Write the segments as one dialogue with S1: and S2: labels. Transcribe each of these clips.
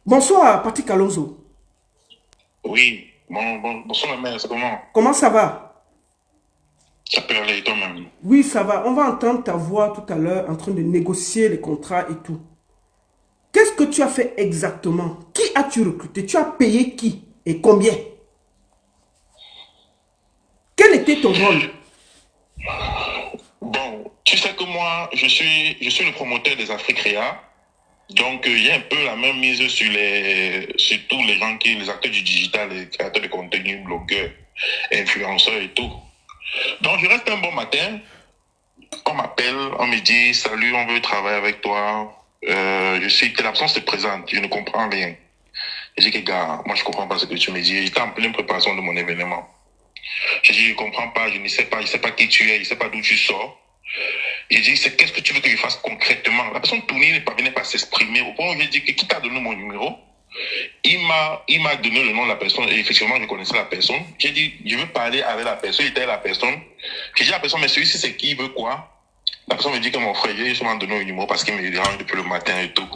S1: Bonsoir, Patrick Alonso.
S2: Oui, bonsoir, mère, c'est comment?
S1: Comment ça va?
S2: Ça peut aller toi-même.
S1: Oui, ça va. On va entendre ta voix tout à l'heure en train de négocier les contrats et tout. Qu'est-ce que tu as fait exactement? Qui as-tu recruté? Tu as payé qui? Et combien? Quel était ton rôle?
S2: Bon, tu sais que moi, je suis le promoteur des Africréa. Donc, il y a un peu la même mise sur tous les gens les acteurs du digital, les créateurs de contenu, blogueurs, influenceurs et tout. Donc, je reste un bon matin. On m'appelle, on me dit, salut, on veut travailler avec toi. L'absence se présente, je ne comprends rien. Je dis que, gars, moi, je comprends pas ce que tu me dis. J'étais en pleine préparation de mon événement. J'ai dit, je comprends pas, je ne sais pas, je sais pas qui tu es, je sais pas d'où tu sors. J'ai dit, c'est qu'est-ce que tu veux que je fasse concrètement? La personne tournée ne parvenait pas à s'exprimer. Au point où j'ai dit, qui t'a donné mon numéro? Il m'a donné le nom de la personne et effectivement, je connaissais la personne. J'ai dit, je veux parler avec la personne, il était la personne. J'ai dit à la personne, mais celui-ci, c'est qui, il veut quoi? La personne me dit que mon frère, j'ai justement donné le numéro parce qu'il me dérange depuis le matin et tout.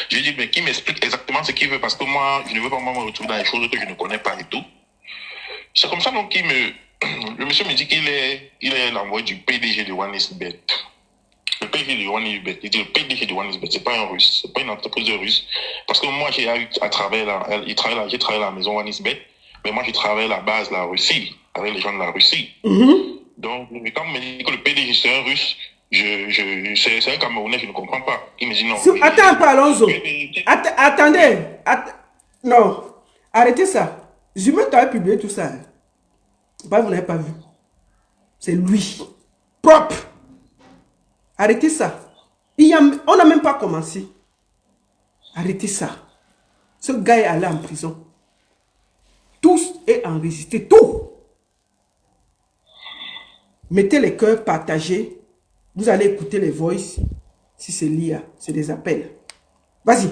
S2: J'ai dit, mais qui m'explique exactement ce qu'il veut parce que moi, je ne veux pas me retrouver dans les choses que je ne connais pas et tout. C'est comme ça donc le monsieur me dit qu'il est l'envoyé du PDG de OneXBet. Le PDG de OneXBet, il dit le PDG de OneXBet, c'est pas un russe, c'est pas une entreprise russe. Parce que moi j'ai eu à travailler j'ai travaillé à la maison OneXBet, mais moi j'ai travaillé à la base de la Russie, avec les gens de la Russie. Donc quand on me dit que le PDG c'est un russe, c'est un Camerounais, je ne comprends pas. Il me dit non,
S1: Attends un peu,
S2: laisse-moi.
S1: Alonso. Attendez. Non. Arrêtez ça. Je me t'avais publié tout ça, hein. Bah, vous n'avez pas vu. C'est lui. Propre. Arrêtez ça. On n'a même pas commencé. Arrêtez ça. Ce gars est allé en prison. Tous est enregistré. Tout. Mettez les cœurs partagés. Vous allez écouter les voices. Si c'est l'IA, c'est des appels. Vas-y.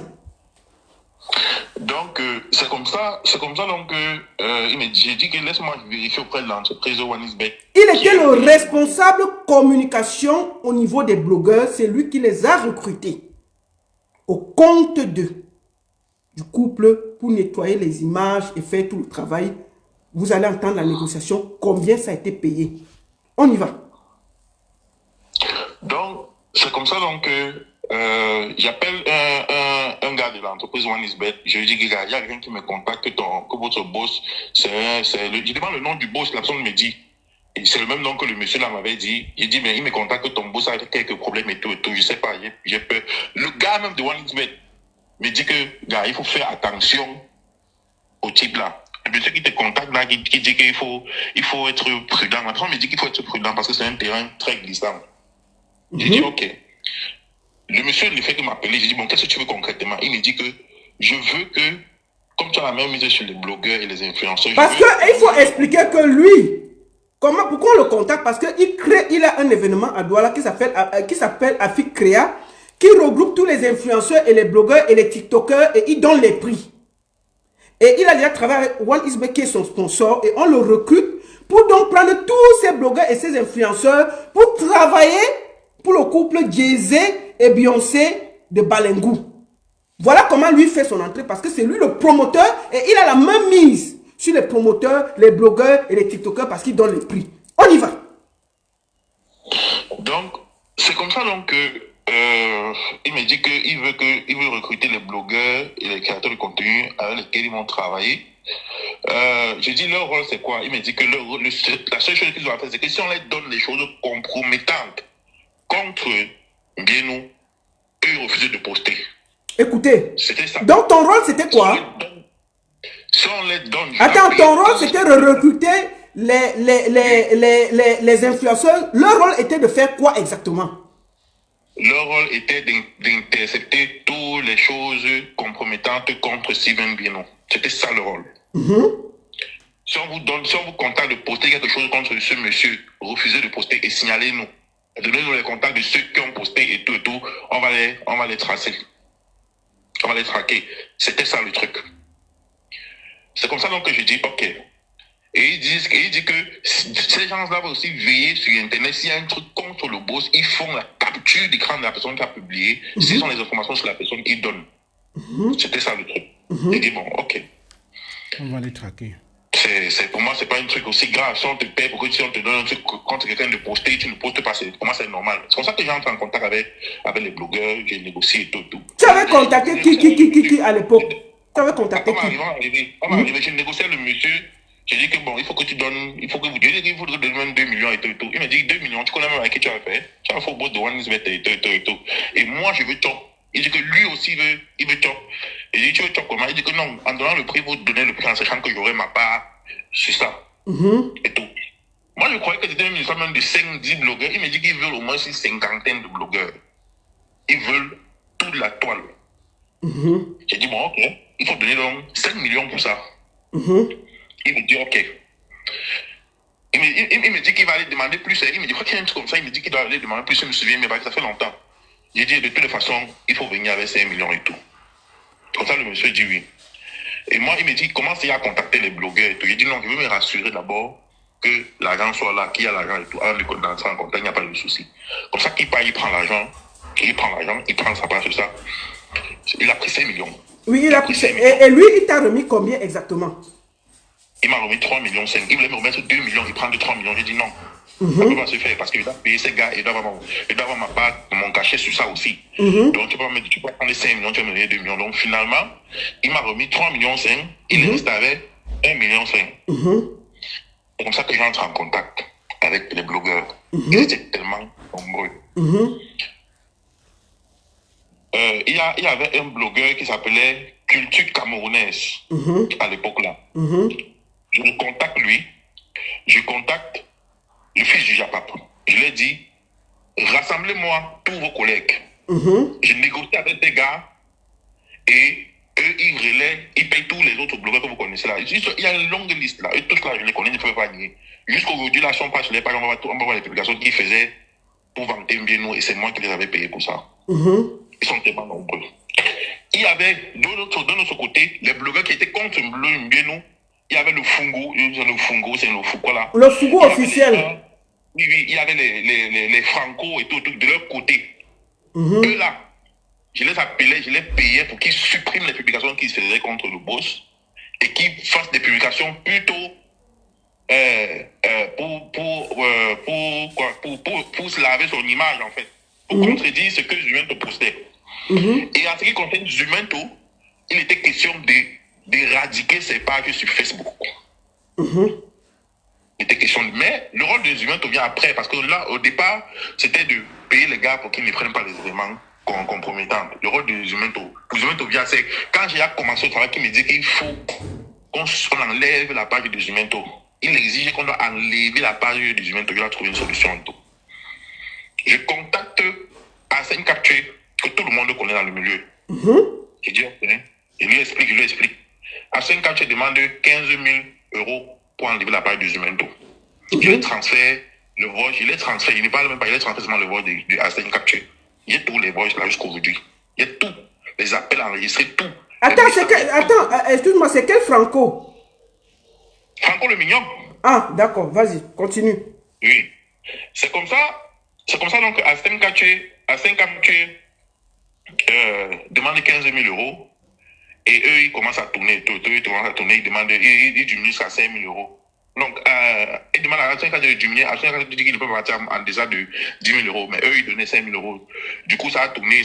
S2: Donc, c'est comme ça donc j'ai dit que laisse-moi vérifier auprès de l'entreprise OneXBet.
S1: Il était le responsable communication au niveau des blogueurs. C'est lui qui les a recrutés au compte du couple pour nettoyer les images et faire tout le travail. Vous allez entendre la négociation, combien ça a été payé. On y va.
S2: Donc, c'est comme ça donc que j'appelle un gars de l'entreprise OneXBet. Je lui dis, gars, il y a quelqu'un qui me contacte que votre boss, je demande le nom du boss, la personne me dit. Et c'est le même nom que le monsieur là m'avait dit. Il dit, mais il me contacte que ton boss a quelques problèmes et tout et tout. Je sais pas, j'ai peur. Le gars même de OneXBet me dit que, gars, il faut faire attention au type là. Le monsieur qui te contacte là, qui dit qu'il faut être prudent. La personne me dit qu'il faut être prudent parce que c'est un terrain très glissant. J'ai dit, ok. Le monsieur, le fait de m'appeler, j'ai dit, bon, qu'est-ce que tu veux concrètement? Il me dit que je veux que, comme tu as la même mise sur les blogueurs et les influenceurs,
S1: Parce qu'il faut expliquer que lui, pourquoi on le contacte? Parce qu'il a un événement à Douala qui s'appelle Afik Créa, qui regroupe tous les influenceurs et les blogueurs et les TikTokers et il donne les prix. Et il a déjà travaillé avec OneXBet qui est son sponsor et on le recrute pour donc prendre tous ces blogueurs et ces influenceurs pour travailler pour le couple Jay-Z et Beyoncé de Balengou. Voilà comment lui fait son entrée parce que c'est lui le promoteur et il a la même mise sur les promoteurs, les blogueurs et les TikTokers parce qu'il donne les prix. On y va.
S2: Donc, c'est comme ça donc que il me dit qu'il veut recruter les blogueurs et les créateurs de contenu avec lesquels ils vont travailler. Je dis leur rôle c'est quoi? Il me dit que la seule chose qu'ils doivent faire c'est que si on leur donne des choses compromettantes contre bien nous, eux ils refusent de poster.
S1: Écoutez,
S2: C'était ça.
S1: donc ton rôle c'était quoi?
S2: Si on les donne,
S1: Attends, ton rôle c'était de recruter les influenceurs. Leur rôle était de faire quoi exactement?
S2: Leur rôle était d'intercepter toutes les choses compromettantes contre Steven Bino. C'était ça le rôle. Si on vous contacte de poster quelque chose contre ce monsieur, refusez de poster et signalez-nous. Donnez-nous les contacts de ceux qui ont posté et tout, on va les tracer. On va les traquer. C'était ça le truc. C'est comme ça donc que je dis, ok. Et il dit que ces gens-là vont aussi veiller sur Internet. S'il y a un truc contre le boss, ils font la capture d'écran de la personne qui a publié. S'ils ont les informations sur la personne, ils donnent. C'était ça le truc. J'ai dit, bon, ok.
S1: On va les traquer.
S2: Pour moi, c'est pas un truc aussi grave. Si on te paie pour que si on te donne un truc quand quelqu'un de poster, tu ne postes pas. Pour moi, c'est normal. C'est comme ça que j'entre en contact avec les blogueurs, j'ai négocié et tout.
S1: Tu avais contacté qui à l'époque? Tu avais contacté qui?
S2: On m'a arrivé, j'ai négocié le monsieur. J'ai dit que bon, il faut que tu donnes, il faut que vous dites, il faut que tu donnes 2 millions et tout. Il m'a dit 2 millions, tu connais même avec qui tu as fait. Tu as fait au bout de One et tout. Et moi, je veux top. Il dit que lui aussi il veut top. Et j'ai dit, tu veux top comment? Il dit que non, en donnant le prix, vous donnez le prix en sachant que j'aurai ma part sur ça. Et tout. Moi, je croyais que c'était une histoire même de 5-10 blogueurs. Il m'a dit qu'ils veulent au moins une cinquantaine de blogueurs. Ils veulent toute la toile. J'ai dit, bon, ok. Il faut donner donc 5 millions pour ça. Il me dit, ok. Il me dit qu'il va aller demander plus. Il me dit, quoi qu'il y a un truc comme ça, il me dit qu'il doit aller demander plus. Je me souviens, mais ça fait longtemps. J'ai dit, de toute façon, il faut venir avec 5 millions et tout. Comme ça, le monsieur dit oui. Et moi, il me dit, commence à contacter les blogueurs et tout. J'ai dit, non, je veux me rassurer d'abord que l'argent soit là, qu'il y a l'argent et tout. Avant d'entrer en contact, il n'y a pas de souci. Comme ça, qu'il part, il prend l'argent. Il prend sa part sur ça. Il a pris 5 millions.
S1: Oui, il a pris 5 millions. Et lui, il t'a remis combien exactement?
S2: Il m'a remis 3 millions 5. Il voulait me remettre 2 millions, il prend de 3 millions. J'ai dit non. Ça ne peut pas se faire parce qu'il doit payer ces gars, il doit avoir ma part, mon cachet sur ça aussi. Donc tu peux prendre les 5 millions, tu vas me donner 2 millions. Donc finalement, il m'a remis 3 millions 5, il est resté avec 1 million 5. C'est comme ça que j'entre en contact avec les blogueurs. Ils étaient tellement nombreux. Il y avait un blogueur qui s'appelait Culture Camerounaise à l'époque là. Je le contacte lui, je contacte le fils du Japap. Je lui ai dit, rassemblez-moi tous vos collègues. Je négocie avec des gars et eux, ils relaient, ils payent tous les autres blogueurs que vous connaissez là. Il y a une longue liste là. Et tous là, je les connais, je ne peux pas nier. Jusqu'aujourd'hui, là, si on passe sur les pages, on va voir les publications qu'ils faisaient pour vanter Mbieno et c'est moi qui les avais payés pour ça. Ils sont tellement nombreux. Il y avait de notre côté les blogueurs qui étaient contre Mbieno. Il y avait le Fungo, c'est le Foucault là.
S1: Le Foucault officiel.
S2: Oui, il y avait les Franco et tout de leur côté. Eux là, je les appelais, je les payais pour qu'ils suppriment les publications qu'ils faisaient contre le boss et qu'ils fassent des publications plutôt pour se laver son image en fait. Pour contredire ce que Jumento postait. Et en ce qui concerne Jumento, il était question d'éradiquer ses pages sur Facebook. Il était question mais le rôle de Jumento vient après parce que là au départ c'était de payer les gars pour qu'ils ne prennent pas les éléments compromettants. Le rôle de Jumento vient c'est quand j'ai commencé au travail qui me dit qu'il faut qu'on enlève la page de Jumento. Il exige qu'on doit enlever la page de Jumento. Il a trouvé une solution et tout. Je contacte Arsène Capture que tout le monde connaît dans le milieu. Je dis ok. Je lui explique. Arsène Capture demande 15 000 € pour enlever la page de Jumento. Je les transfère le voice, je les transfère, il ne parle même pas, je les transfère seulement le voice de Arsène Capture. Il y a tous les voices là jusqu'aujourd'hui. Il y a tout, les appels enregistrés, tout.
S1: Attends, excuse-moi, c'est quel Franco?
S2: Franco le Mignon.
S1: Ah, d'accord, vas-y, continue.
S2: Oui. C'est comme ça donc Arsène Capture demande 15 000 € et eux ils commencent à tourner, ils demandent, ils diminuent jusqu'à 5 000 €. Donc, ils demandent à Arsène Capture de diminuer, Arsène Capture dit qu'il ne peut pas partir en deçà de 10 000 €, mais eux ils donnaient 5 000 €. Du coup, ça a tourné.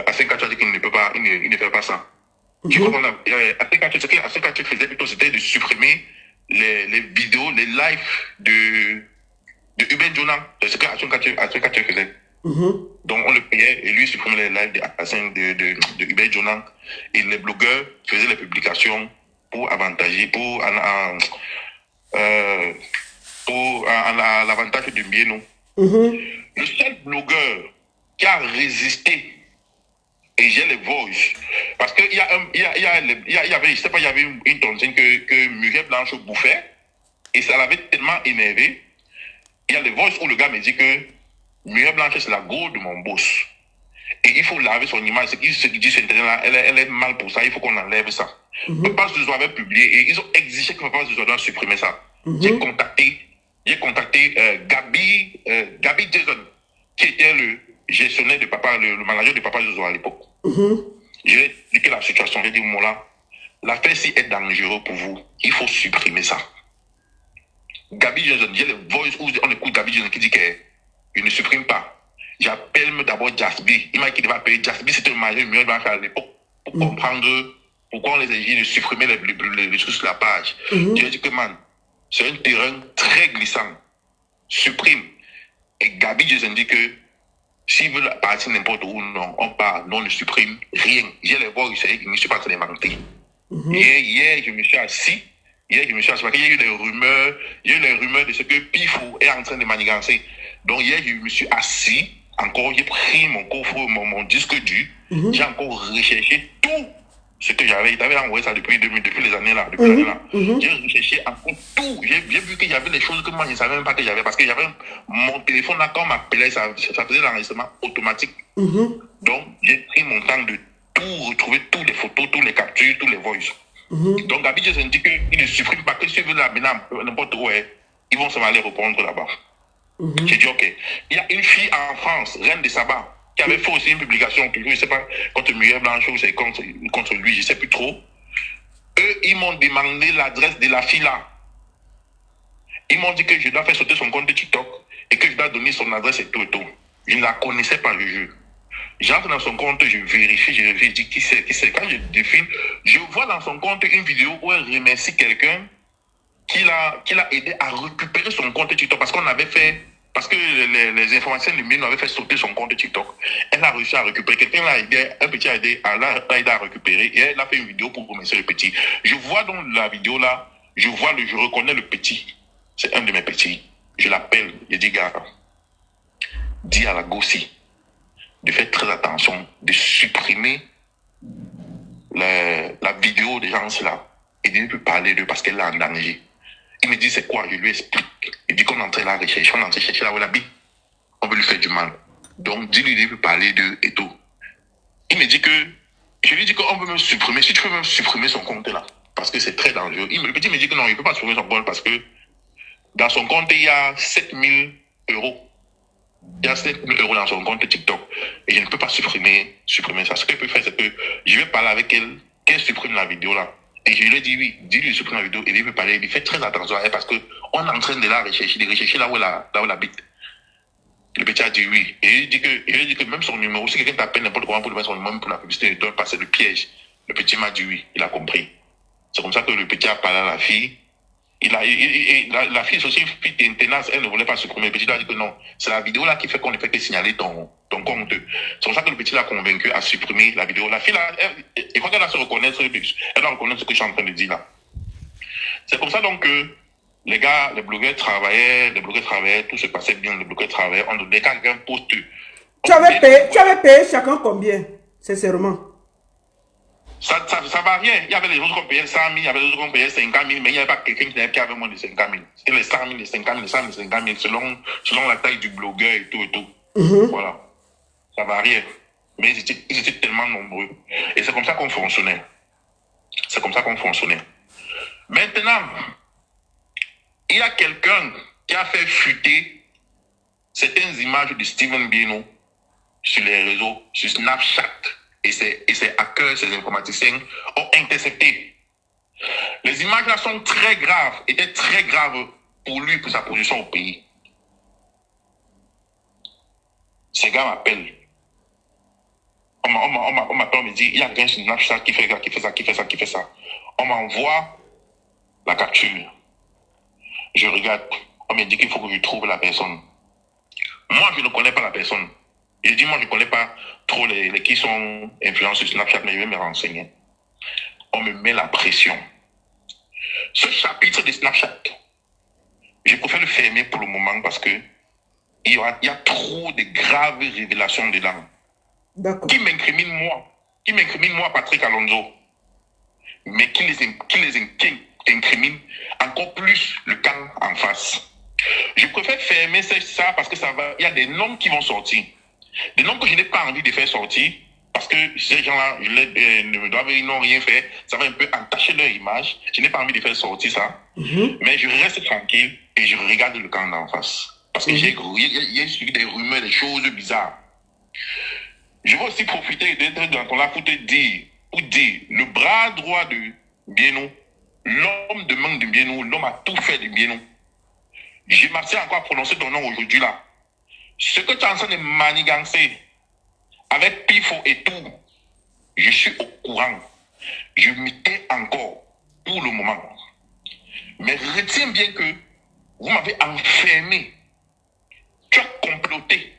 S2: Arsène Capture dit qu'il ne peut pas, il ne fait pas ça. Tu comprends? Ce qu'Arsène Capture faisait plutôt, c'était de supprimer les vidéos, les lives de Hubert Jonan. C'est ce qu'Arsène Capture faisait. Donc on le payait et lui supprimait les lives de Hubert Jonan. Et les blogueurs faisaient les publications pour avantager, pour l'avantage de Mbieno. Le seul blogueur qui a résisté, et j'ai les voices, parce qu'il y avait, je sais pas, il y avait une tontine que Muriel Blanche bouffait, et ça l'avait tellement énervé. Il y a les voices où le gars me dit que Muriel Blanche, c'est la go de mon boss. Et il faut laver son image. Ce qui dit sur Internet, elle est mal pour ça, il faut qu'on enlève ça. Papa Zozo avait publié, et ils ont exigé que Papa Zozo doit supprimer ça. J'ai contacté Gabi Jason, qui était le gestionnaire de Papa, le manager de Papa Zozo à l'époque. J'ai expliqué la situation. J'ai dit, Mola, l'affaire-ci est dangereuse pour vous. Il faut supprimer ça. Gabi Johnson, j'ai le voice où on écoute Gabi Johnson qui dit que je ne supprime pas. J'appelle d'abord Jasby. Il m'a dit qu'il devait appeler Jasby, c'était le majeur mieux à l'époque pour comprendre pourquoi on les a dit de supprimer les choses sur la page. J'ai dit que, man, c'est un terrain très glissant. Supprime. Et Gabi Johnson dit que s'ils veulent partir n'importe où, non, on part, non, on ne supprime rien. J'ai les voix, je ne suis pas en train de mentir. Hier, je me suis assis. Hier, je me suis assis parce qu'il y a eu des rumeurs de ce que Pifou est en train de manigancer. Donc, hier, je me suis assis. Encore, j'ai pris mon coffre, mon disque dur. J'ai encore recherché tout ce que j'avais. Il avait envoyé ça depuis les années là. Depuis l'année là. J'ai recherché encore tout. J'ai vu qu'il y avait des choses que moi, je ne savais même pas que j'avais. Parce que j'avais mon téléphone là, quand on m'appelait, ça faisait l'enregistrement automatique. Donc, j'ai pris mon temps de tout retrouver, toutes les photos, tous les captures, tous les voices. Donc, Gabi Jason dit qu'il ne supprime pas que si veut la n'importe où, ils vont se aller répondre là-bas. J'ai dit, ok. Il y a une fille en France, Reine de Saba, qui avait fait aussi une publication, je ne sais pas, contre Muriel Blanchot ou c'est contre lui, je ne sais plus trop. Eux, ils m'ont demandé l'adresse de la fille là. Ils m'ont dit que je dois faire sauter son compte de TikTok et que je dois donner son adresse et tout et tout. Je ne la connaissais pas, je jure. J'entre dans son compte, je vérifie, je dis qui c'est. Quand je défile, je vois dans son compte une vidéo où elle remercie quelqu'un qui l'a aidé à récupérer son compte TikTok parce que les informations du milieu avaient fait sauter son compte TikTok. Elle a réussi à récupérer. Quelqu'un l'a aidé, un petit a aidé à récupérer et elle a fait une vidéo pour remercier le petit. Je vois dans la vidéo là, je reconnais le petit. C'est un de mes petits. Je l'appelle, je dis, gars, dis à la Gossi de faire très attention, de supprimer la vidéo des gens là et de ne plus parler d'eux parce qu'elle est en danger. Il me dit c'est quoi, je lui explique. Il dit qu'on est en train de la rechercher, on est en train de chercher là où elle habite. On veut lui faire du mal. Donc dis-lui de ne plus parler d'eux et tout. Il me dit que, je lui dis qu'on peut même supprimer, si tu peux même supprimer son compte là, parce que c'est très dangereux. Le petit me dit que non, il ne peut pas supprimer son compte parce que dans son compte, il y a 7000 euros. Il y a 7000 euros dans son compte TikTok. Et je ne peux pas supprimer ça. Ce qu'elle peut faire, c'est que je vais parler avec elle, qu'elle supprime la vidéo là. Et je lui ai dit oui, dis-lui de supprimer la vidéo. Et il veut parler, il fait très attention à elle parce qu'on est en train de la rechercher, là où elle habite. Le petit a dit oui. Et il dit que même son numéro, si quelqu'un t'appelle n'importe comment pour lui mettre son numéro pour la publicité, il doit passer le piège. Le petit m'a dit oui, il a compris. C'est comme ça que le petit a parlé à la fille. La fille, c'est aussi une fille tenace, elle ne voulait pas supprimer. Le petit a dit que non, c'est la vidéo là qui fait qu'on ne fait que signaler ton compte. C'est pour ça que le petit l'a convaincu à supprimer la vidéo. La fille là, il faut qu'elle va se reconnaître, elle doit reconnaître ce que je suis en train de dire là. C'est comme ça donc que les gars, les blogueurs travaillaient, tout se passait bien, les blogueurs travaillaient, on donnait quelqu'un poste.
S1: Tu avais payé chacun combien, sincèrement?
S2: Ça variait. Il y avait les autres qui payaient 100 000, il y avait les autres qui payaient 50 000, mais il n'y avait pas quelqu'un qui avait moins de 50 000. C'était les 100 000, les 50 000, les 100 000, les 50 000, selon la taille du blogueur et tout et tout. Voilà. Ça variait. Mais ils étaient tellement nombreux. Et c'est comme ça qu'on fonctionnait. Maintenant, il y a quelqu'un qui a fait fuiter certaines images de Steven Bieno sur les réseaux, sur Snapchat. Et ces hackers, ces informaticiens ont intercepté. Les images là sont très graves, étaient très graves pour lui, pour sa position au pays. Ces gars m'appellent. On m'appelle, on me dit, il y a quelqu'un sur Snapchat qui fait ça. On m'envoie la capture. Je regarde. On me dit qu'il faut que je trouve la personne. Moi, je ne connais pas la personne. Je dis, moi, je ne connais pas trop les qui sont influenceurs sur Snapchat, mais je vais me renseigner. On me met la pression. Ce chapitre de Snapchat, je préfère le fermer pour le moment parce que il y a trop de graves révélations dedans.
S1: D'accord.
S2: Qui m'incrimine moi, Patrick Alonso, mais qui incrimine encore plus le camp en face. Je préfère fermer ça parce que il y a des noms qui vont sortir. Des noms que je n'ai pas envie de faire sortir parce que ces gens-là, ils n'ont rien fait. Ça va un peu entacher leur image. Je n'ai pas envie de faire sortir ça. Mais je reste tranquille et je regarde le camp d'en face. Parce que il y a des rumeurs, des choses bizarres. Je vais aussi profiter d'être dans ton là pour dire, le bras droit de Bieno, l'homme de main de Bieno, l'homme a tout fait de Bieno. Je m'abstiens encore à prononcer ton nom aujourd'hui là. Ce que tu es en train de manigancer avec Pifo et tout, je suis au courant. Je m'étais encore pour le moment. Mais retiens bien que vous m'avez enfermé. Tu as comploté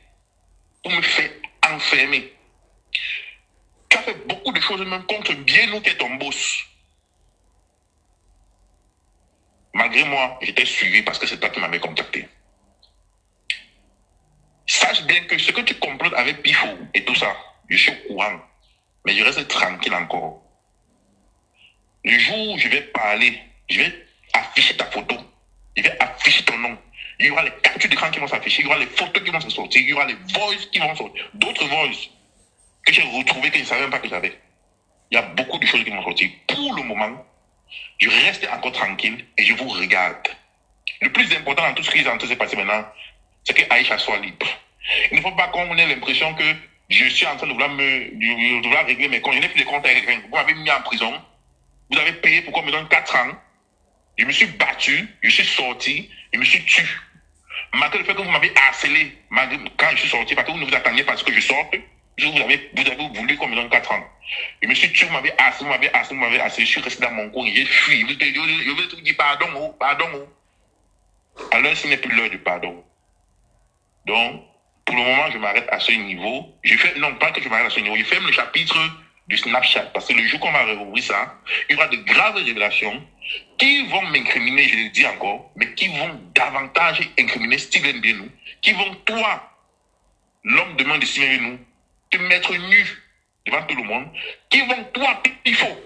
S2: pour me faire enfermer. Tu as fait beaucoup de choses même contre Bieno qui est ton boss. Malgré moi, j'étais suivi parce que c'est toi qui m'avais contacté. Sache bien que ce que tu complotes avec Pifo et tout ça, je suis au courant. Mais je reste tranquille encore. Le jour où je vais parler, je vais afficher ta photo. Je vais afficher ton nom. Il y aura les captures d'écran qui vont s'afficher. Il y aura les photos qui vont se sortir. Il y aura les voices qui vont sortir. D'autres voices que j'ai retrouvées que je ne savais même pas que j'avais. Il y a beaucoup de choses qui vont sortir. Pour le moment, je reste encore tranquille et je vous regarde. Le plus important dans tout ce qui est en train de se passer maintenant, c'est que Aïcha soit libre. Il ne faut pas qu'on ait l'impression que je suis en train de vouloir régler mes comptes. Je n'ai plus de comptes avec quelqu'un. Vous m'avez mis en prison. Vous avez payé pour qu'on me donne 4 ans. Je me suis battu, je suis sorti, je me suis tué. Malgré le fait que vous m'avez harcelé quand je suis sorti, parce que vous ne vous attendiez pas à ce que je sorte, vous avez voulu qu'on me donne 4 ans. Je me suis tué, vous m'avez harcelé, je suis resté dans mon coin, j'ai fui. Je vais te dire pardon. Alors, ce n'est plus l'heure du pardon. Donc, pour le moment, je m'arrête à ce niveau. Non, pas que je m'arrête à ce niveau, je ferme le chapitre du Snapchat. Parce que le jour qu'on va rouvrir ça, il y aura de graves révélations qui vont m'incriminer, je le dis encore, mais qui vont davantage incriminer Steven Bieno, qui vont, toi, l'homme de main de Steven Bieno, te mettre nu devant tout le monde, qui vont, toi, il faut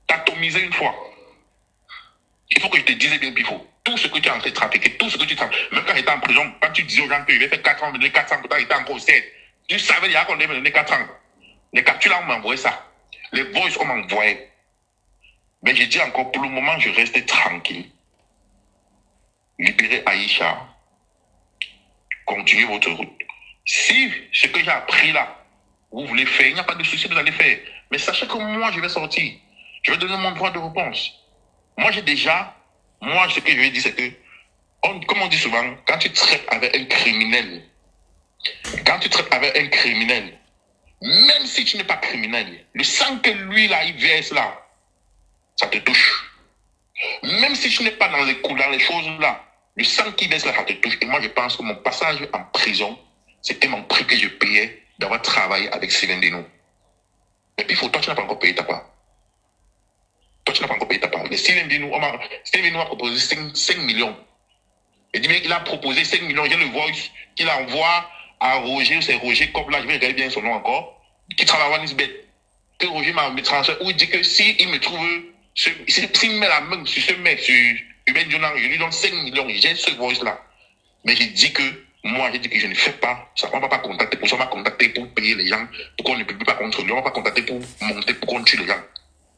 S2: t'atomiser une fois. Il faut que je te dise bien, Pifo, tout ce que tu as en train de trafiquer, tout ce que tu trafiques, même quand j'étais en prison, quand tu disais aux gens que je vais faire 4 ans, me donner 4 ans, pourtant j'étais encore 7, tu savais déjà qu'on allait me donner 4 ans. Les captures là, on m'envoyait ça. Les voices, on m'envoyait. Mais je dis encore, pour le moment, je reste tranquille. Libérez Aïcha. Continuez votre route. Si ce que j'ai appris là, vous voulez faire, il n'y a pas de souci, vous allez faire. Mais sachez que moi, je vais sortir. Je vais donner mon droit de réponse. Moi, ce que je vais dire, c'est que, comme on dit souvent, quand tu traites avec un criminel, même si tu n'es pas criminel, le sang que lui, là, il verse là, ça te touche. Même si tu n'es pas dans les choses là, le sang qui verse là, ça te touche. Et moi, je pense que mon passage en prison, c'était mon prix que je payais d'avoir travaillé avec Steven Bieno. Et puis, toi, tu n'as pas encore payé ta part. Mais Steven Bieno a proposé 5 millions. Il a proposé 5 millions. J'ai le voice qu'il envoie à Roger, c'est Roger Cop, là, je vais regarder bien son nom encore, qui travaille à Nisbet. Que Roger m'a transféré, où il dit que s'il me trouve, s'il met la main sur ce mec, sur Hubert Jonan, je lui donne 5 millions, j'ai ce voice-là. Mais j'ai dit que je ne fais pas, ça, on ne va pas contacter pour ça, on va contacter pour payer les gens, pour qu'on ne publie pas contre lui, on ne va pas contacter pour monter, pour qu'on tue les gens.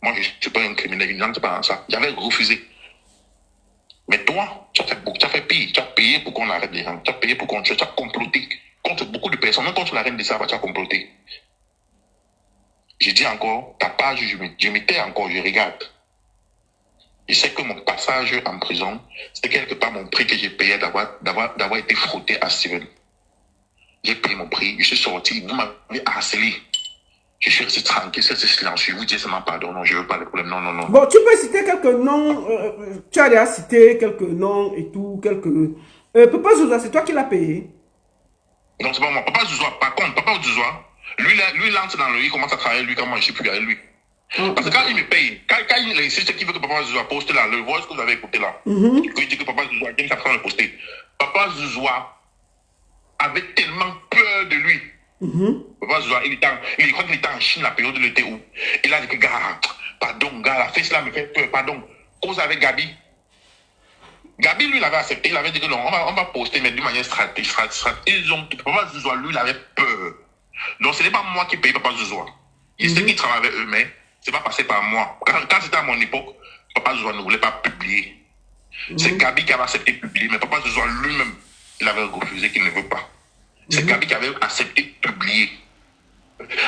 S2: Moi, je ne suis pas un criminel, je n'entre pas dans ça. J'avais refusé. Mais toi, tu as fait pire. Tu as payé pour qu'on arrête les gens. Tu as payé pour qu'on tue. Tu as comploté contre beaucoup de personnes. Même contre la reine de Saba, tu as comploté. Je dis encore, ta page, je m'étais encore, je regarde. Je sais que mon passage en prison, c'était quelque part mon prix que j'ai payé d'avoir été frotté à Steven. J'ai payé mon prix, je suis sorti, vous m'avez harcelé. Je suis resté tranquille, c'est silencieux. Vous dites seulement pardon, non, je ne veux pas de problème, non.
S1: Bon, tu peux citer quelques noms, tu as déjà cité quelques noms et tout, Papa Zouza, c'est toi qui l'as payé?
S2: Non, c'est pas moi. Papa Zouza, par contre, Papa Zouza, lui, il entre dans il commence à travailler lui, quand moi je suis plus avec lui. Parce que quand il me paye, quand il insiste qu'il veut que Papa Zouza poste là, le voice que vous avez écouté là, il dit que Papa Zouza, James apprend à le poster. Papa Zouza avait tellement peur de lui. Papa Zouza, il croit qu'il était en Chine la période de l'été où il a dit que, gars, la fesse là me fait peur, pardon. Cause avec Gabi. Gabi, lui, l'avait accepté, il avait dit que non, on va poster, mais d'une manière stratégique. Papa Zouza, lui, il avait peur. Donc, ce n'est pas moi qui paye Papa Zouza. Il sait qu'ils travaillent avec eux, mais ce n'est pas passé par moi. Quand c'était à mon époque, Papa Zouza ne voulait pas publier. C'est Gabi qui avait accepté de publier, mais Papa Zouza lui-même, il avait refusé qu'il ne veut pas. C'est Gabi qui avait accepté de publier.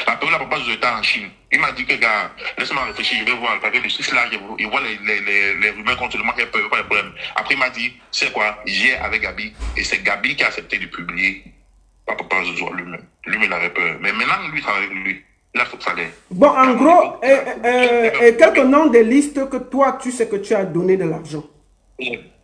S2: La période, la papa, j'étais en Chine. Il m'a dit que, gars, laisse-moi réfléchir, je vais voir. Parce que le Suisse là, il voit les rumeurs contre moi, qu'il n'y a pas de problème. Après, il m'a dit, c'est quoi, hier avec Gabi. Et c'est Gabi qui a accepté de publier. Pas papa, je dois lui-même. Lui-même, il avait peur. Mais maintenant, lui, il travaille avec lui. Il a fait que ça l'air.
S1: Bon, en gros, quelques noms des listes que toi, tu sais que tu as donné de l'argent.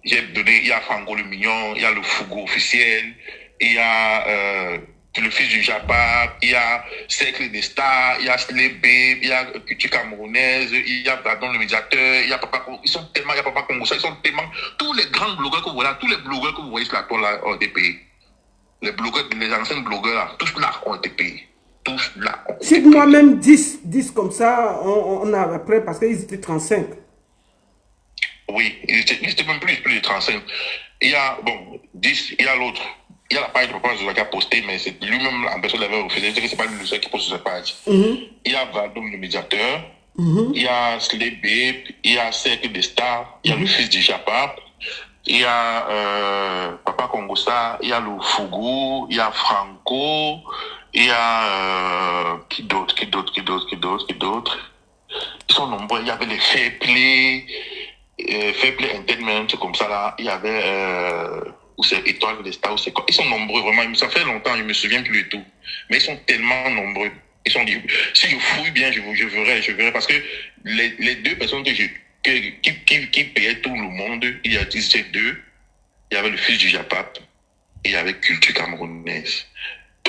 S2: J'ai donné, il y a Franco le Mignon, il y a le Fougo officiel, il y a le fils du Jabba, il y a Cercle des Stars, il y a Slébé, il y a Culture Camerounaise, il y a Badon le médiateur, il y a Papa Congo, ils sont tellement, il y a Papa Congo, ils sont tellement, tous les grands blogueurs que vous voyez là, tous les blogueurs que vous voyez sur la toile là, ont été payés. Les blogueurs, les anciens blogueurs là, tous là ont été payés. Tous là ont été payés.
S1: Si moi-même 10 comme ça, on a après, parce qu'ils étaient 35.
S2: Oui, il était même plus de 35. Il y a, bon, 10, il y a l'autre. Il y a la page de Papa Zola qui a posté, mais c'est lui-même la personne l'avait refusé. C'est pas lui seul qui poste sur sa page. Il y a Vadoum le médiateur. Il y a Slay Babe. Il y a Cercle des Stars. Il y a le fils du Japa. Il y a Papa Congosa. Il y a le Fougou. Il y a Franco. Il y a qui d'autre. Ils sont nombreux. Il y avait les Fair Play. Fair Play Entertainment, comme ça là. Il y avait ou c'est Étoile des Stars, ou c'est quoi. Ils sont nombreux, vraiment. Ça fait longtemps, je me souviens plus du tout. Mais ils sont tellement nombreux. Ils sont, si je fouille bien, je verrai. Parce que les deux personnes qui payaient tout le monde, il y a 17 il y avait le fils du Japap et il y avait Culture Camerounaise.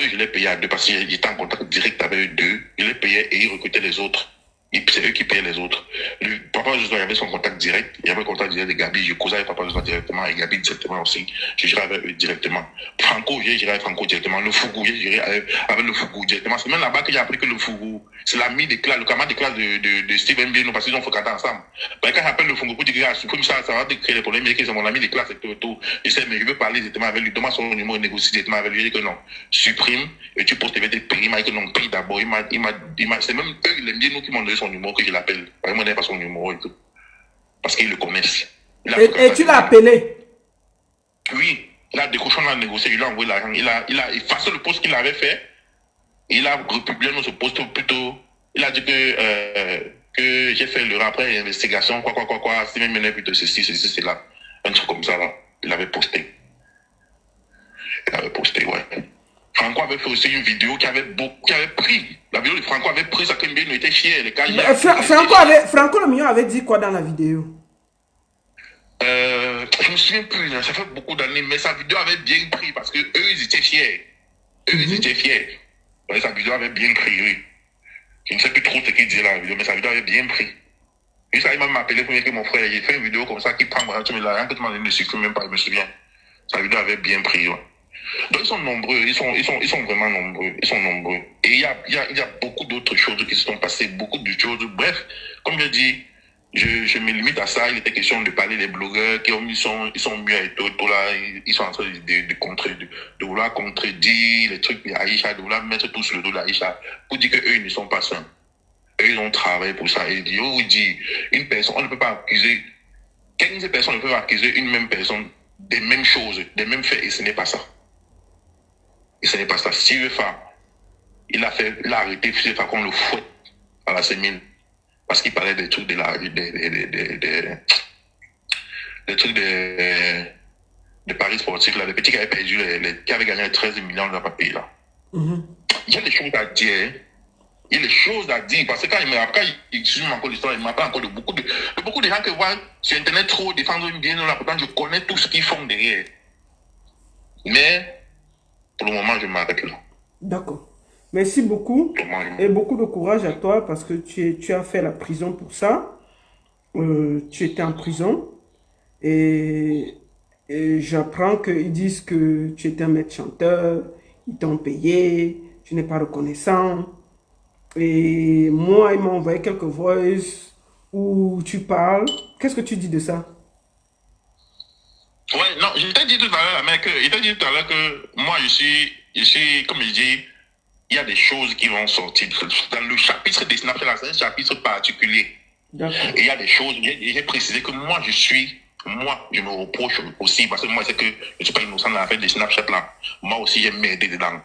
S2: Eux, je les payais à deux parce qu'ils étaient en contact direct avec eux deux. Je les payais et ils recrutaient les autres. C'est eux qui payaient les autres. Le Papa Joshua, il avait son contact direct. Il y avait le contact direct de Gabi. Je causais avec Papa Joshua directement et Gabi directement aussi. Je gérais avec eux directement. Franco, j'ai géré avec Franco directement. Le Fougou, j'ai géré avec le Fougou directement. C'est même là-bas que j'ai appris que le Fougou, c'est l'ami de classe, le camarade de classe de Steven Bino parce qu'ils ont fréquenté ensemble. Ben, quand j'appelle le Fougou pour dire que supprime ça, ça va te créer des problèmes. Il dit que c'est mon ami de classe et tout. Je sais, mais je veux parler directement avec lui. Demande son numéro et négocie directement avec lui. Il dit que non, supprime et tu postes des prix. Il m'a dit que non, prie d'abord. C'est même eux, les Bino qui m'ont donné son numéro que je l'appelle. Moi, je n'ai pas son numéro et tout. Parce qu'ils le connaissent.
S1: Et tu l'as appelé?
S2: Oui. Il a décroché, on a négocié, il lui a envoyé l'argent. Il a effacé le poste qu'il avait fait. Il a republié notre poste plutôt. Il a dit que j'ai fait le rapport d'investigation, quoi. C'est même plutôt ceci, cela. Un truc comme ça, là. Il avait posté. Ouais. Franco avait fait aussi une vidéo qui avait pris. La vidéo de Franco avait pris, ça qu'il était fier.
S1: Franco le Mignon avait dit quoi dans la vidéo?
S2: Je me souviens plus, ça fait beaucoup d'années, mais sa vidéo avait bien pris parce que eux, ils étaient fiers. Ils étaient fiers. Ouais, sa vidéo avait bien pris, oui. Je ne sais plus trop ce qu'il disait dans la vidéo, mais sa vidéo avait bien pris. Et ça, il m'a appelé pour dire que mon frère, il fait une vidéo comme ça qui prend, tu me l'as rien que tu m'as donné, ne supprime même pas, je me souviens. Sa vidéo avait bien pris, ouais. Donc ils sont nombreux, ils sont vraiment nombreux, ils sont nombreux. Et il y a beaucoup d'autres choses qui se sont passées, beaucoup de choses. Bref, comme je dis, je me limite à ça. Il était question de parler des blogueurs qui ils sont mieux et tout là, ils sont en train de vouloir contredire les trucs d'Aïcha, de vouloir mettre tout sur le dos d'Aïcha pour dire qu'eux ils ne sont pas sains. Eux ils ont travaillé pour ça. Et je vous dis, une personne, on ne peut pas accuser, 15 personnes ne peuvent accuser une même personne des mêmes choses, des mêmes faits, et ce n'est pas ça. Et ce n'est pas ça. Si UEFA, il a arrêté FIFA qu'on le fouette à la sémine. Parce qu'il parlait des trucs des trucs de Paris sportifs, là, les petits qui avaient perdu, qui avaient gagné les 13 millions de la pays, là. Il y a des choses à dire. Il y a des choses à dire. Parce que quand il me rappelle, il me encore l'histoire, il me rappelle encore de beaucoup de gens que voient sur Internet trop défendre bien, là, pourtant je connais tout ce qu'ils font derrière. Mais, pour le moment, je m'arrête là.
S1: D'accord. Merci beaucoup. Et beaucoup de courage à toi parce que tu as fait la prison pour ça. Tu étais en prison. Et j'apprends qu'ils disent que tu étais un maître chanteur. Ils t'ont payé. Tu n'es pas reconnaissant. Et moi, ils m'ont envoyé quelques voices où tu parles. Qu'est-ce que tu dis de ça?
S2: Ouais, non, je t'ai dit tout à l'heure, que moi, je suis, comme je dis, il y a des choses qui vont sortir. Dans le chapitre des Snapchat, c'est un chapitre particulier. Et il y a des choses, j'ai précisé que moi, je suis Moi, je me reproche aussi, parce que moi, c'est que je ne suis pas innocent dans l'affaire des Snapchat là. Moi aussi, j'ai m'aider dedans.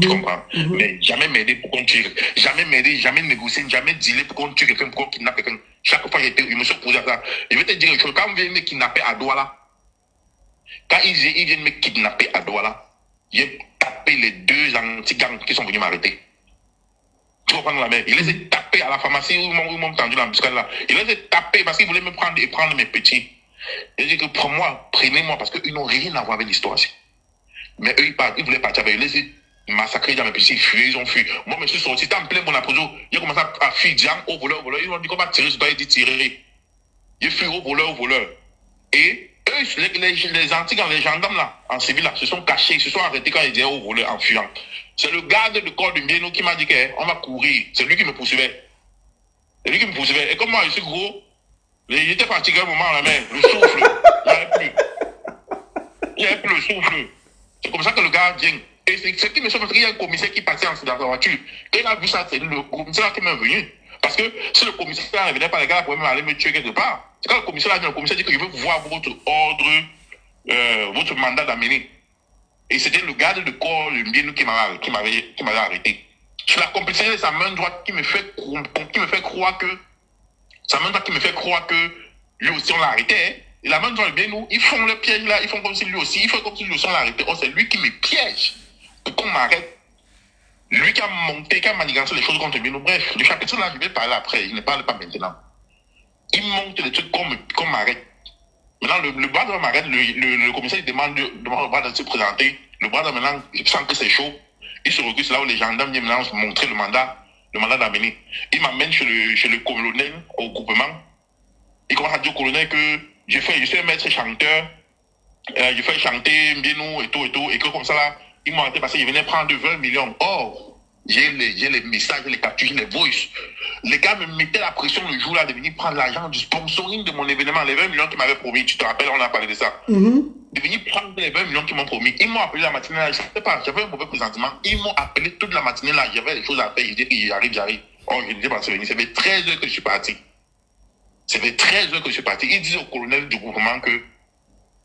S2: Tu comprends? Mais jamais m'aider pour qu'on tue. Jamais m'aider, jamais négocier, jamais dealer pour qu'on tue quelqu'un, pour qu'on kidnappe quelqu'un. Chaque fois, je me suis opposé à ça. Je vais te dire une chose. Quand on vient me kidnapper à Douala, quand ils viennent me kidnapper à Douala, j'ai tapé les 2 anti-gangs qui sont venus m'arrêter. Tu comprends la mer? Il les a tapés à la pharmacie où ils m'ont tendu l'embuscade là. Il les a tapés parce qu'ils voulaient me prendre et prendre mes petits. Et je dis que pour moi, prenez-moi parce qu'ils n'ont rien à voir avec l'histoire. Mais eux, ils voulaient partir avec eux. Ils les ont massacrés dans mes petits, ils ont fui. Moi, je suis sorti, en plein mon approche. J'ai commencé à fuir, au voleur. Ils m'ont dit qu'on va tirer sur toi, ils disent tirer. J'ai fui au voleur. Et eux, les antiques, les gendarmes là, en civil là, se sont cachés, ils se sont arrêtés quand ils disaient au voleur en fuyant. C'est le garde de corps de Mbienou qui m'a dit qu'on va courir. C'est lui qui me poursuivait. C'est lui qui me poursuivait. Et comme moi, je suis gros, j'étais fatigué à un moment, la main, le souffle, il n'y avait plus le souffle. C'est comme ça que le gars vient. Et c'est ce qui me sauve parce qu'il y a un commissaire qui passait dans la voiture. Quand il a vu ça, c'est le commissaire qui m'est venu. Parce que si le commissaire ne venait pas, les gars pourraient même aller me tuer quelque part. C'est quand le commissaire dit que je veux voir votre ordre, votre mandat d'amener. Et c'était le garde de corps, le Mbienou, qui m'avait arrêté. Sur la complicité de sa main droite qui me fait croire que lui aussi on l'a arrêté. Hein. Et la main droite, Mbienou, ils font le piège là, ils font comme si lui aussi, ils font comme si lui aussi on l'a arrêté. Oh, c'est lui qui me piège pour qu'on m'arrête. Lui qui a monté, qui a manigancé les choses contre Mbienou. Bref, le chapitre là, je vais parler après, il ne parle pas maintenant. Il monte des trucs qu'on m'arrête. Maintenant, le bras de m'arrête, le commissaire il demande au bras de se présenter. Le bras de maintenant, il sent que c'est chaud. Il se recule, c'est là où les gendarmes viennent maintenant montrer le mandat d'amener. Il m'amène chez le colonel au groupement. Il commence à dire au colonel que je suis un maître chanteur, je fais chanter Mbienou et tout, et que comme ça là, ils m'ont arrêté parce qu'ils venaient prendre 20 millions. Or, j'ai les messages, les captures, les voices. Les gars me mettaient la pression le jour là de venir prendre l'argent du sponsoring de mon événement, les 20 millions qu'ils m'avaient promis. Tu te rappelles, on a parlé de ça. De venir prendre les 20 millions qu'ils m'ont promis. Ils m'ont appelé la matinée là, je ne sais pas, j'avais un mauvais présentement. Ils m'ont appelé toute la matinée là, j'avais des choses à faire. Ils disaient que j'arrive. Oh, je disais pas venir. Ça fait 13 heures que je suis parti. Ça fait 13 heures que je suis parti. Ils disaient au colonel du gouvernement que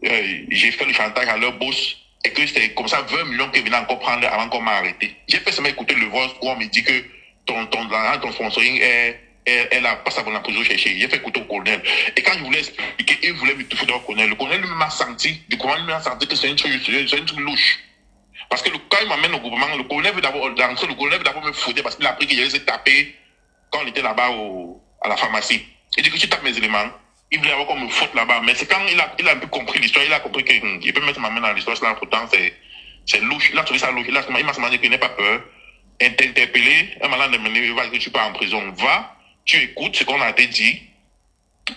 S2: j'ai fait le chantage à leur boss et que c'était comme ça 20 millions qu'ils venaient encore prendre avant qu'on m'a arrêté. J'ai fait seulement écouter le voice où on me dit que ton sponsoring est là, passe avant la prison chercher. J'ai fait écouter au colonel. Et quand je voulais expliquer, il voulait me tout foutre au colonel. Le colonel lui m'a senti, que c'est une truc louche. Parce que quand il m'amène au gouvernement, le colonel veut d'abord me foutre parce qu'il a appris que j'allais se taper quand on était là-bas à la pharmacie. Il dit que tu tapes mes éléments. Il voulait avoir qu'on me faute là-bas. Mais c'est quand il a un peu compris l'histoire, il a compris qu'il peut mettre ma main dans l'histoire, là, pourtant c'est louche. Il a trouvé ça louche. Il m'a dit qu'il n'a pas peur. Interpellé, un malade de mener, va que tu pars en prison. Va, tu écoutes ce qu'on a été dit.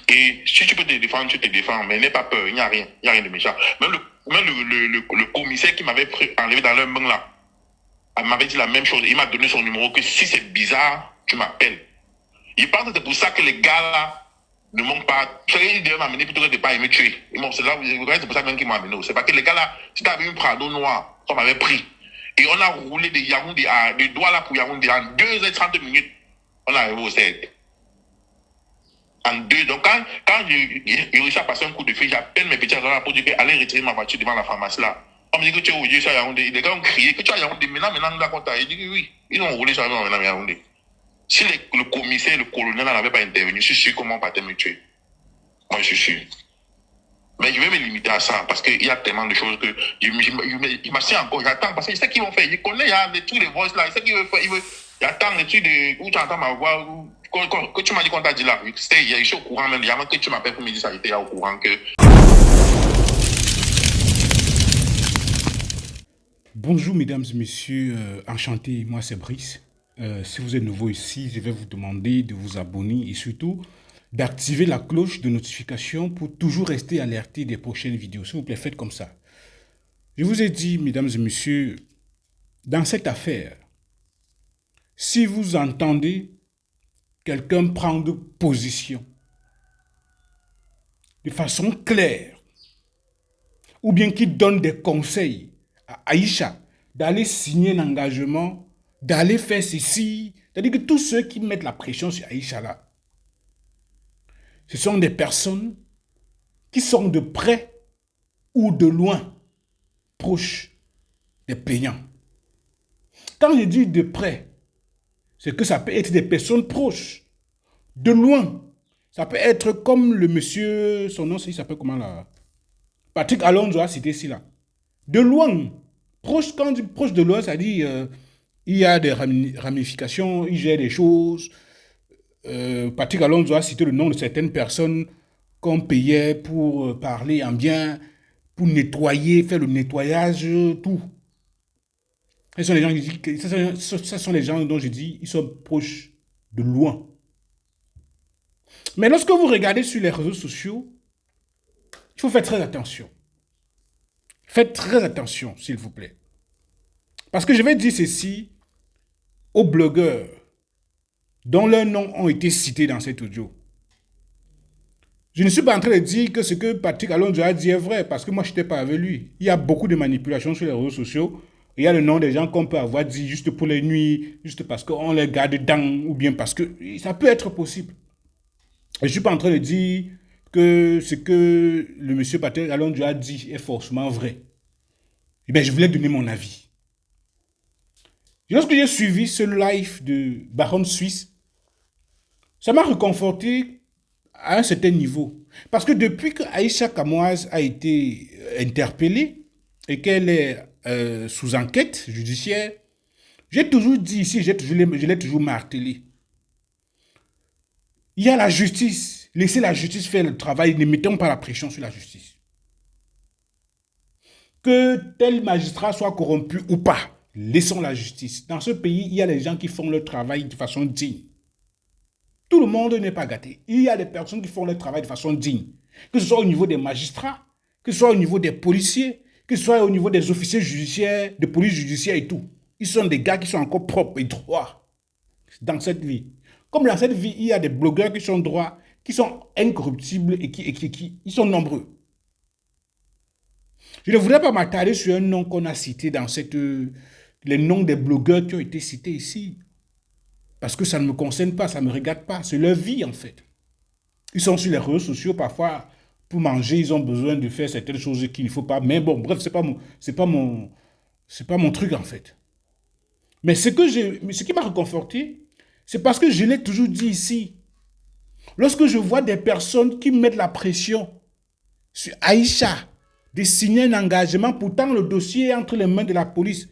S2: Et si tu peux te défendre, tu te défends. Mais n'aie pas peur, il n'y a rien de méchant. Même le commissaire qui m'avait enlevé dans leur main là, il m'avait dit la même chose. Il m'a donné son numéro que si c'est bizarre, tu m'appelles. Il pense que c'est pour ça que les gars là ne m'ont pas. Il devait m'amener plutôt que de ne pas me tuer. C'est là où c'est pour ça même qu'ils m'ont amené. C'est parce que les gars là, c'était avec une Prado noire qu'on m'avait pris. Et on a roulé de Yaoundé de Douala pour Yaoundé en 2h30. On est arrivé au CED. En 2. Donc quand j'ai réussi à passer un coup de fil, j'appelle mes petits agents pour dire allez retirer ma voiture devant la pharmacie là. On me dit que tu es obligé sur Yaoundé. Les gars ont crié que tu es à Yaoundé. Maintenant, nous avons compté. Il dit que oui. Ils ont roulé sur Yaoundé. Si le commissaire, le colonel n'avait pas intervenu, je suis sûr comment on partait me tuer. Moi, je suis sûr. Mais je vais me limiter à ça parce qu'il y a tellement de choses que je m'assieds encore, j'attends parce que je sais qu'ils vont faire. Je connais, il y a des trucs de voice là, je sais qu'ils veulent faire. J'attends les trucs où tu entends ma voix, que tu m'as dit qu'on t'a dit là. Je suis au courant même, avant que tu m'appelles pour me dire ça, j'étais au courant que.
S3: Bonjour mesdames et messieurs, enchanté, moi c'est Brice. Si vous êtes nouveau ici, je vais vous demander de vous abonner et surtout d'activer la cloche de notification pour toujours rester alerté des prochaines vidéos. S'il vous plaît, faites comme ça. Je vous ai dit, mesdames et messieurs, dans cette affaire, si vous entendez quelqu'un prendre position de façon claire, ou bien qui donne des conseils à Aïcha d'aller signer un engagement, d'aller faire ceci, c'est-à-dire que tous ceux qui mettent la pression sur Aïcha là, ce sont des personnes qui sont de près ou de loin proches des plaignants. Quand je dis de près, c'est que ça peut être des personnes proches. De loin, ça peut être comme le monsieur, son nom, il s'appelle comment là? Patrick Alonso a cité ici là. De loin, proche, quand on dit proche de loin, ça dit il y a des ramifications, il gère des choses. Patrick Alonso a cité le nom de certaines personnes qu'on payait pour parler en bien, pour nettoyer, faire le nettoyage, tout. Ce sont les gens, ce sont les gens dont je dis, ils sont proches de loin. Mais lorsque vous regardez sur les réseaux sociaux, il faut faire très attention. Faites très attention, s'il vous plaît. Parce que je vais dire ceci aux blogueurs dont leurs noms ont été cités dans cet audio. Je ne suis pas en train de dire que ce que Patrick Alonso a dit est vrai, parce que moi, je n'étais pas avec lui. Il y a beaucoup de manipulations sur les réseaux sociaux. Il y a le nom des gens qu'on peut avoir dit juste pour les nuits, juste parce qu'on les garde dedans, ou bien parce que ça peut être possible. Et je ne suis pas en train de dire que ce que le monsieur Patrick Alonso a dit est forcément vrai. Eh bien, je voulais donner mon avis. Lorsque j'ai suivi ce live de Baron Suisse, ça m'a réconforté à un certain niveau. Parce que depuis que Aïcha Kamoise a été interpellée et qu'elle est sous enquête judiciaire, j'ai toujours dit ici, je l'ai toujours martelé. Il y a la justice. Laissez la justice faire le travail. Ne mettons pas la pression sur la justice. Que tel magistrat soit corrompu ou pas, laissons la justice. Dans ce pays, il y a des gens qui font leur travail de façon digne. Tout le monde n'est pas gâté. Il y a des personnes qui font leur travail de façon digne. Que ce soit au niveau des magistrats, que ce soit au niveau des policiers, que ce soit au niveau des officiers judiciaires, de police judiciaire et tout. Ils sont des gars qui sont encore propres et droits dans cette vie. Comme dans cette vie, il y a des blogueurs qui sont droits, qui sont incorruptibles et qui ils sont nombreux. Je ne voudrais pas m'attarder sur un nom qu'on a cité dans les noms des blogueurs qui ont été cités ici. Parce que ça ne me concerne pas, ça ne me regarde pas. C'est leur vie, en fait. Ils sont sur les réseaux sociaux, parfois, pour manger, ils ont besoin de faire certaines choses qu'il ne faut pas. Mais bon, bref, c'est pas mon truc, en fait. Mais ce qui m'a réconforté, c'est parce que je l'ai toujours dit ici. Lorsque je vois des personnes qui mettent la pression sur Aïcha de signer un engagement, pourtant le dossier est entre les mains de la police.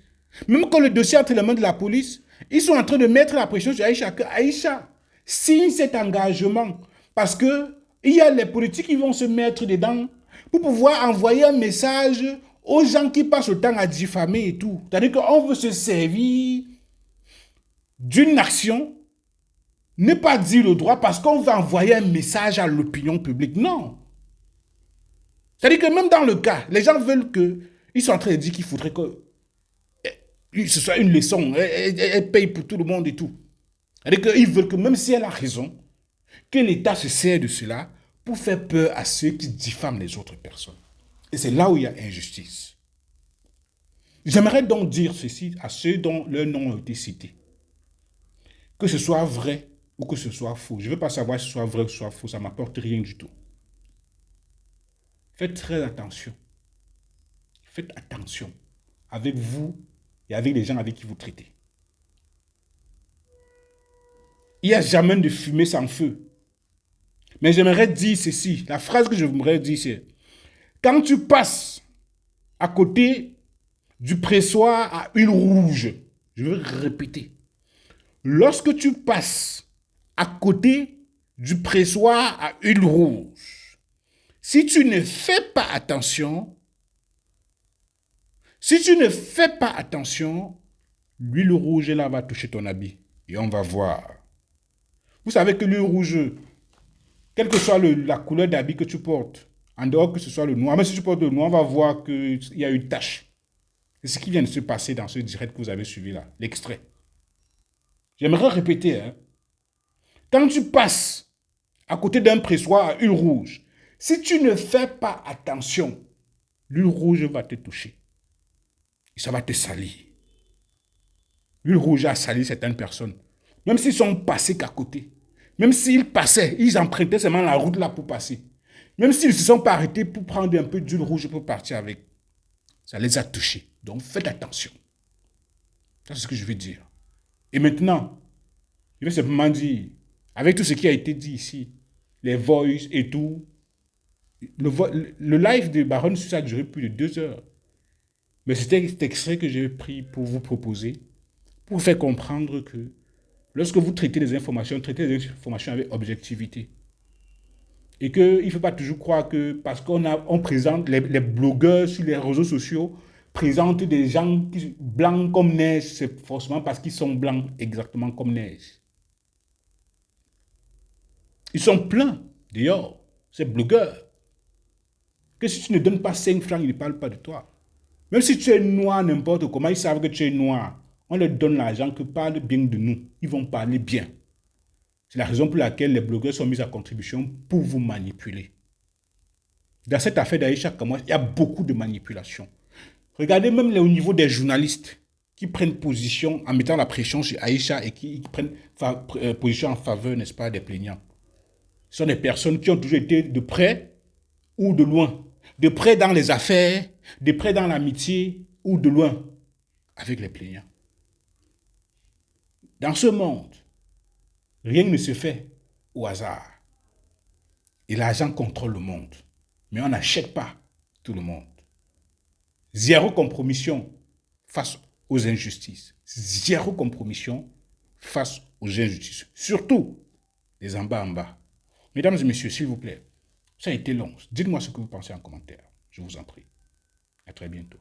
S3: Même quand le dossier est entre les mains de la police, ils sont en train de mettre la pression sur Aïcha, que Aïcha signe cet engagement. Parce que il y a les politiques qui vont se mettre dedans pour pouvoir envoyer un message aux gens qui passent le temps à diffamer et tout. C'est-à-dire qu'on veut se servir d'une action, ne pas dire le droit parce qu'on veut envoyer un message à l'opinion publique. Non. C'est-à-dire que même dans le cas, les gens veulent que, ils sont en train de dire qu'il faudrait que ce soit une leçon, elle paye pour tout le monde et tout. C'est-à-dire qu'ils veulent que même si elle a raison, que l'État se sert de cela pour faire peur à ceux qui diffament les autres personnes. Et c'est là où il y a injustice. J'aimerais donc dire ceci à ceux dont leurs noms ont été cités. Que ce soit vrai ou que ce soit faux. Je ne veux pas savoir si ce soit vrai ou si ce soit faux, ça ne m'apporte rien du tout. Faites très attention. Faites attention avec vous et avec les gens avec qui vous traitez. Il n'y a jamais de fumée sans feu. Mais j'aimerais dire ceci. La phrase que j'aimerais dire, c'est quand tu passes à côté du pressoir à huile rouge, je veux répéter. Lorsque tu passes à côté du pressoir à huile rouge, si tu ne fais pas attention, l'huile rouge là va toucher ton habit et on va voir. Vous savez que l'huile rouge, quelle que soit la couleur d'habit que tu portes, en dehors que ce soit le noir, même si tu portes le noir, on va voir qu'il y a une tache. C'est ce qui vient de se passer dans ce direct que vous avez suivi là, l'extrait. J'aimerais répéter, hein. Quand tu passes à côté d'un pressoir à huile rouge, si tu ne fais pas attention, l'huile rouge va te toucher. Et ça va te salir. L'huile rouge a sali certaines personnes. Même s'ils sont passés qu'à côté. Même s'ils passaient, ils empruntaient seulement la route là pour passer. Même s'ils ne se sont pas arrêtés pour prendre un peu d'huile rouge pour partir avec, ça les a touchés. Donc faites attention. Ça, c'est ce que je veux dire. Et maintenant, je vais simplement dire, avec tout ce qui a été dit ici, les voices et tout, le live de Baron ça a duré plus de 2 heures. Mais c'était cet extrait que j'ai pris pour vous proposer, pour faire comprendre que lorsque vous traitez les informations avec objectivité. Et qu'il ne faut pas toujours croire que parce qu'on présente les blogueurs sur les réseaux sociaux, présentent des gens blancs comme neige, c'est forcément parce qu'ils sont blancs exactement comme neige. Ils sont pleins, d'ailleurs, ces blogueurs. Que si tu ne donnes pas 5 francs, ils ne parlent pas de toi. Même si tu es noir n'importe comment, ils savent que tu es noir. On leur donne l'argent que parlent bien de nous. Ils vont parler bien. C'est la raison pour laquelle les blogueurs sont mis à contribution pour vous manipuler. Dans cette affaire d'Aïcha Kamwa, il y a beaucoup de manipulation. Regardez même au niveau des journalistes qui prennent position en mettant la pression sur Aïcha et qui prennent position en faveur, n'est-ce pas, des plaignants. Ce sont des personnes qui ont toujours été de près ou de loin. De près dans les affaires, de près dans l'amitié ou de loin avec les plaignants. Dans ce monde, rien ne se fait au hasard. Et l'argent contrôle le monde. Mais on n'achète pas tout le monde. Zéro compromission face aux injustices. Zéro compromission face aux injustices. Surtout les en bas. Mesdames et messieurs, s'il vous plaît, ça a été long. Dites-moi ce que vous pensez en commentaire. Je vous en prie. À très bientôt.